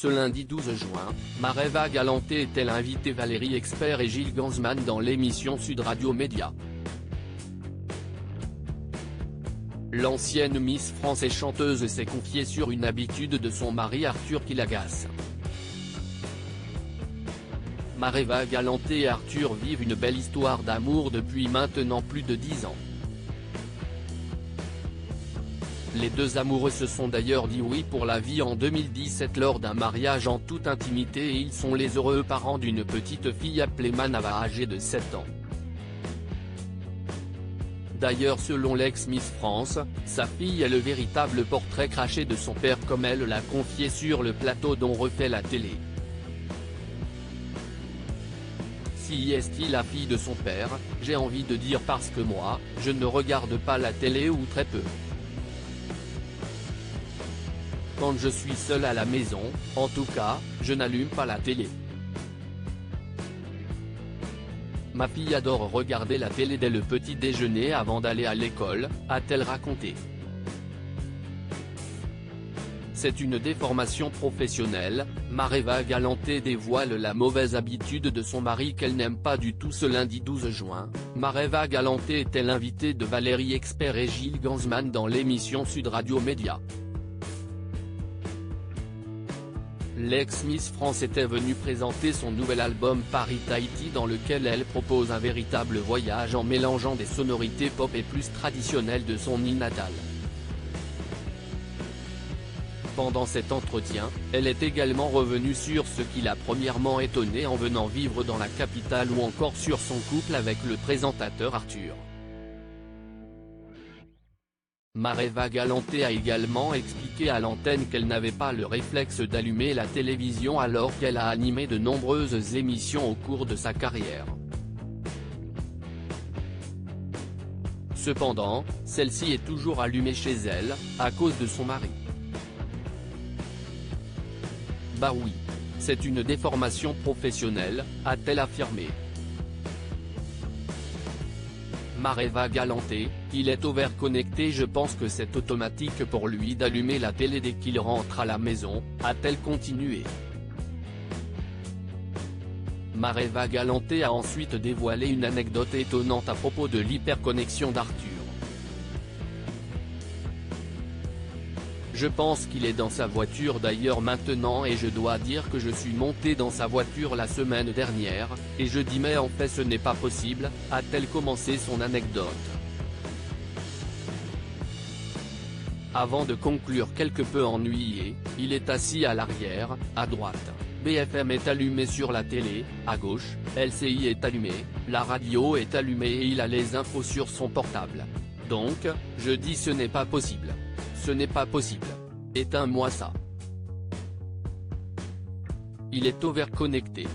Ce lundi 12 juin, Mareva Galanté est-elle invité Valérie Expert et Gilles Gansman dans l'émission Sud Radio Média. L'ancienne Miss France et chanteuse s'est confiée sur une habitude de son mari Arthur qui l'agace. Mareva Galanté et Arthur vivent une belle histoire d'amour depuis maintenant plus de 10 ans. Les deux amoureux se sont d'ailleurs dit oui pour la vie en 2017 lors d'un mariage en toute intimité et ils sont les heureux parents d'une petite fille appelée Manava âgée de 7 ans. D'ailleurs selon l'ex-Miss France, sa fille est le véritable portrait craché de son père comme elle l'a confié sur le plateau dont refait la télé. Si est-il la fille de son père, j'ai envie de dire parce que moi, je ne regarde pas la télé ou très peu. Quand je suis seul à la maison, en tout cas, je n'allume pas la télé. Ma fille adore regarder la télé dès le petit déjeuner avant d'aller à l'école, a-t-elle raconté. C'est une déformation professionnelle, Mareva Galanté dévoile la mauvaise habitude de son mari qu'elle n'aime pas du tout. Ce lundi 12 juin, Mareva Galanté est-elle invitée de Valérie Expert et Gilles Gansman dans l'émission Sud Radio Média. L'ex-Miss France était venue présenter son nouvel album Paris Tahiti dans lequel elle propose un véritable voyage en mélangeant des sonorités pop et plus traditionnelles de son île natale. Pendant cet entretien, elle est également revenue sur ce qui l'a premièrement étonnée en venant vivre dans la capitale ou encore sur son couple avec le présentateur Arthur. Mareva Galanté a également expliqué à l'antenne qu'elle n'avait pas le réflexe d'allumer la télévision alors qu'elle a animé de nombreuses émissions au cours de sa carrière. Cependant, celle-ci est toujours allumée chez elle, à cause de son mari. Bah oui. C'est une déformation professionnelle, a-t-elle affirmé. Mareva Galanté, il est overconnecté, je pense que c'est automatique pour lui d'allumer la télé dès qu'il rentre à la maison, a-t-elle continué. Mareva Galanté a ensuite dévoilé une anecdote étonnante à propos de l'hyperconnexion d'Arthur. Je pense qu'il est dans sa voiture d'ailleurs maintenant et je dois dire que je suis monté dans sa voiture la semaine dernière, et je dis mais en fait ce n'est pas possible, a-t-elle commencé son anecdote. Avant de conclure quelque peu ennuyé, il est assis à l'arrière, à droite, BFM est allumé sur la télé, à gauche, LCI est allumé, la radio est allumée et il a les infos sur son portable. Donc, je dis ce n'est pas possible. Ce n'est pas possible. Éteins-moi ça. Il est overconnecté.